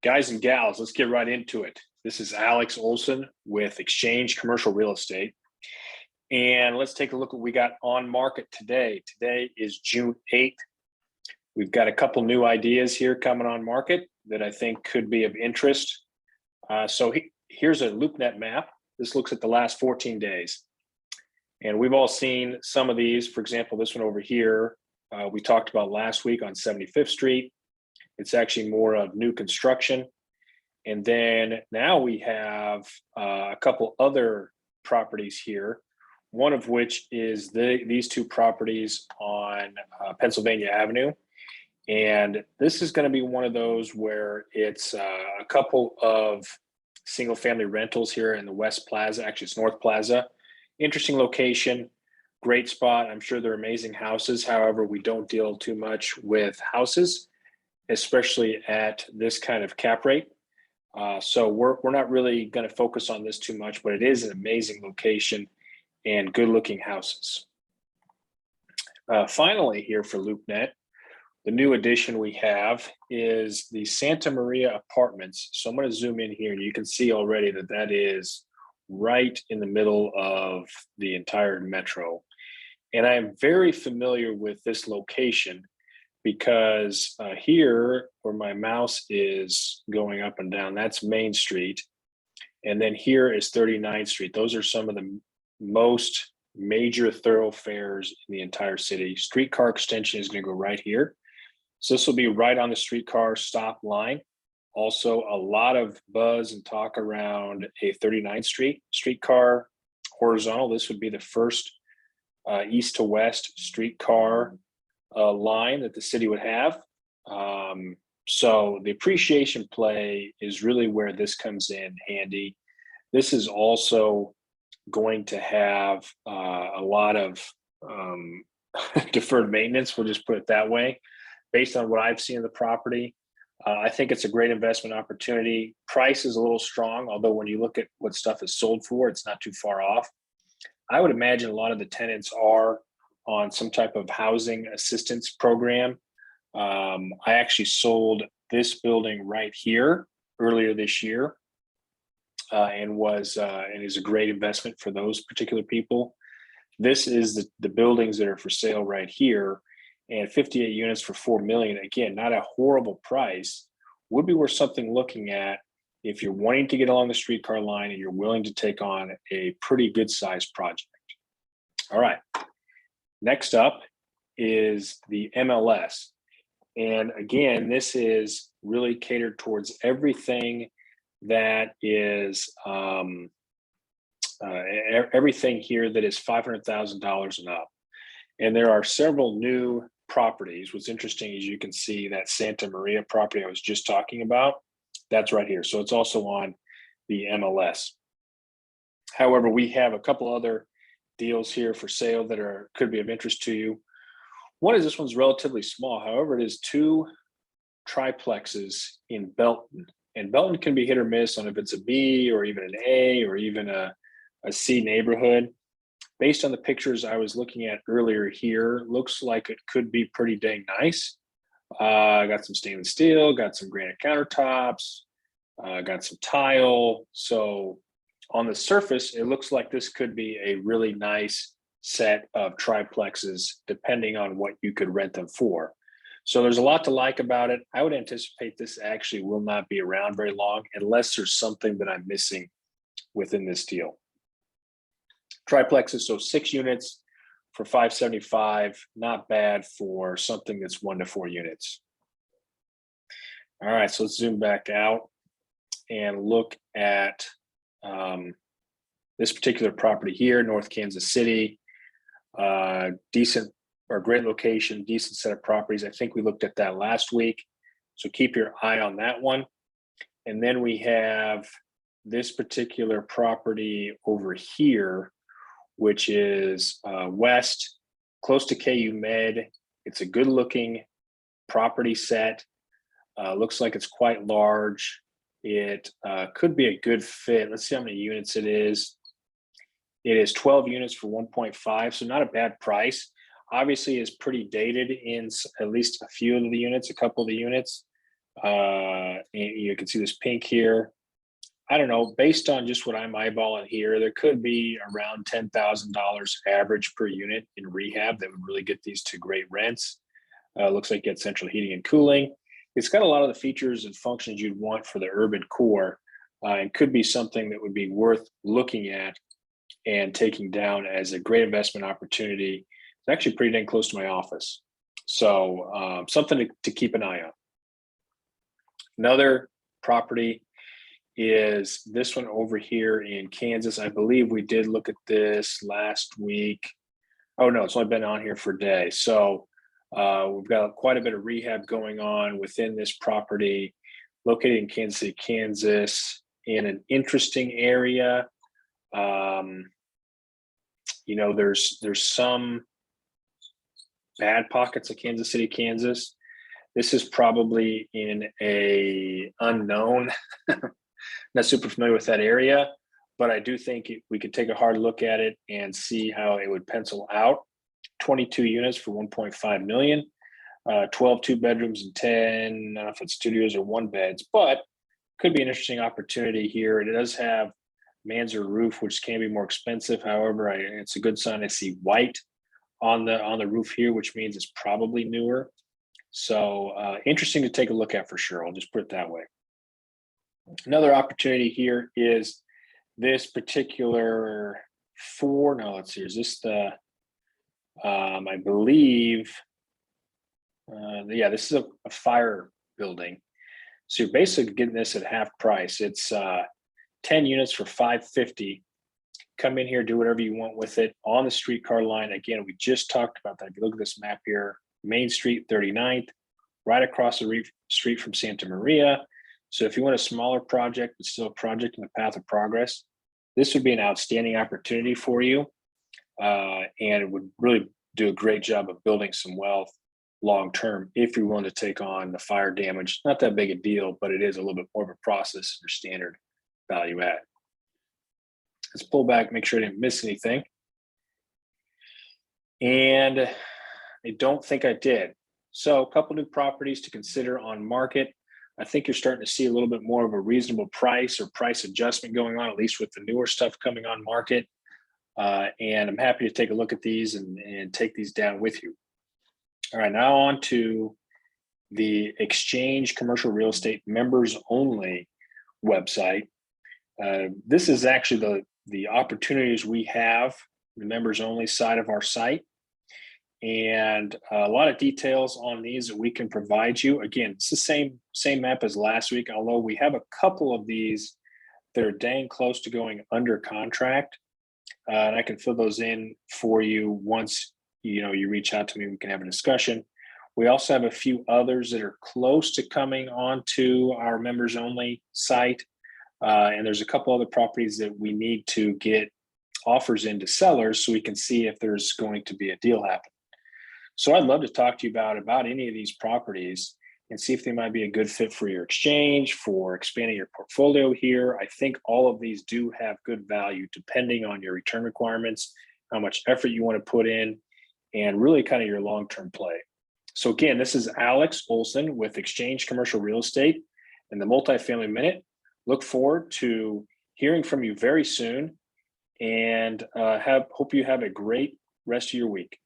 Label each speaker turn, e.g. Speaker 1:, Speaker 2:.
Speaker 1: Guys and gals, let's get right into it. This is Alex Olson with Exchange Commercial Real Estate. And let's take a look at what we got on market today. Today is June 8th. We've got a couple new ideas here coming on market that I think could be of interest. Here's a LoopNet map. This looks at the last 14 days. And we've all seen some of these. For example, this one over here, we talked about last week on 75th Street. It's actually more of new construction. And then now we have a couple other properties here, one of which is these two properties on Pennsylvania Avenue. And this is going to be one of those where it's a couple of single family rentals here in the West Plaza. Actually, it's North Plaza. Interesting location, great spot. I'm sure they're amazing houses. However, we don't deal too much with houses, especially at this kind of cap rate. So we're not really going to focus on this too much, but it is an amazing location and good looking houses. Finally here for LoopNet, the new addition we have is the Santa Maria Apartments. So I'm going to zoom in here and you can see already that that is right in the middle of the entire metro. And I am very familiar with this location because here where my mouse is going up and down, that's Main Street. And then here is 39th Street. Those are some of the most major thoroughfares in the entire city. Streetcar extension is going to go right here. So this will be right on the streetcar stop line. Also, a lot of buzz and talk around a 39th Street streetcar horizontal. This would be the first east to west streetcar line that the city would have. So the appreciation play is really where this comes in handy. This is also going to have a lot of deferred maintenance, we'll just put it that way. Based on what I've seen of the property, I think it's a great investment opportunity. Price is a little strong, although when you look at what stuff is sold for, it's not too far off. I would imagine a lot of the tenants are on some type of housing assistance program. I actually sold this building right here earlier this year and is a great investment for those particular people. This is the buildings that are for sale right here, and 58 units for $4 million. Again, not a horrible price. Would be worth something looking at if you're wanting to get along the streetcar line and you're willing to take on a pretty good sized project. All right. Next up is the MLS. And again, this is really catered towards everything that is everything here that is $500,000 and up. And there are several new properties. What's interesting is you can see that Santa Maria property I was just talking about. That's right here. So it's also on the MLS. However, we have a couple other deals here for sale that could be of interest to you. One is this one's relatively small. However, it is two triplexes in Belton. And Belton can be hit or miss on if it's a B or even an A or even a C neighborhood. Based on the pictures I was looking at earlier here, looks like it could be pretty dang nice. Got some stainless steel, got some granite countertops, got some tile. So on the surface, it looks like this could be a really nice set of triplexes, depending on what you could rent them for. So there's a lot to like about it. I would anticipate this actually will not be around very long unless there's something that I'm missing within this deal. Triplexes, so 6 units for $575, not bad for something that's 1 to 4 units. All right, so let's zoom back out and look at this particular property here, North Kansas City. Decent or great location, decent set of properties. I think we looked at that last week. So keep your eye on that one. And then we have this particular property over here, which is west, close to KU Med. It's a good looking property set. Looks like it's quite large. It could be a good fit. Let's see how many units it is. It is 12 units for 1.5, so not a bad price. Obviously is pretty dated in at least a few of the units, a couple of the units. And you can see this pink here. I don't know, based on just what I'm eyeballing here, there could be around $10,000 average per unit in rehab that would really get these to great rents. Looks like it's central heating and cooling. It's got a lot of the features and functions you'd want for the urban core, and could be something that would be worth looking at and taking down as a great investment opportunity. It's actually pretty dang close to my office. So something to keep an eye on. Another property is this one over here in Kansas. I believe we did look at this last week. Oh no, it's only been on here for a day. So we've got quite a bit of rehab going on within this property, located in Kansas City, Kansas, in an interesting area. You know, there's some bad pockets of Kansas City, Kansas. This is probably in a unknown. Not super familiar with that area, but I do think we could take a hard look at it and see how it would pencil out. 22 units for 1.5 million, 12 two bedrooms and 10, I don't know if it's studios or one beds, but could be an interesting opportunity here. It does have mansard roof, which can be more expensive. However, it's a good sign I see white on the roof here, which means it's probably newer. So interesting to take a look at for sure. I'll just put it that way. Another opportunity here is this particular let's see, is this the, I believe, yeah, this is a fire building. So you're basically getting this at half price. It's 10 units for $550. Come in here, do whatever you want with it on the streetcar line. Again, we just talked about that. If you look at this map here, Main Street, 39th, right across the street from Santa Maria. So if you want a smaller project, but still a project in the path of progress, this would be an outstanding opportunity for you. And it would really do a great job of building some wealth long-term if you're willing to take on the fire damage. Not that big a deal, but it is a little bit more of a process or standard value add. Let's pull back, make sure I didn't miss anything. And I don't think I did. So a couple new properties to consider on market. I think you're starting to see a little bit more of a reasonable price or price adjustment going on, at least with the newer stuff coming on market. And I'm happy to take a look at these and take these down with you. All right, now on to the Exchange Commercial Real Estate members only website. This is actually the opportunities we have, the members only side of our site. And a lot of details on these that we can provide you. Again, it's the same map as last week, although we have a couple of these that are dang close to going under contract. And I can fill those in for you once you reach out to me. We can have a discussion. We also have a few others that are close to coming onto our members only site. And there's a couple other properties that we need to get offers into sellers so we can see if there's going to be a deal happen. So I'd love to talk to you about any of these properties and see if they might be a good fit for your exchange, for expanding your portfolio here. I think all of these do have good value depending on your return requirements, how much effort you want to put in, and really kind of your long-term play. So again, this is Alex Olson with Exchange Commercial Real Estate and the Multifamily Minute. Look forward to hearing from you very soon, and hope you have a great rest of your week.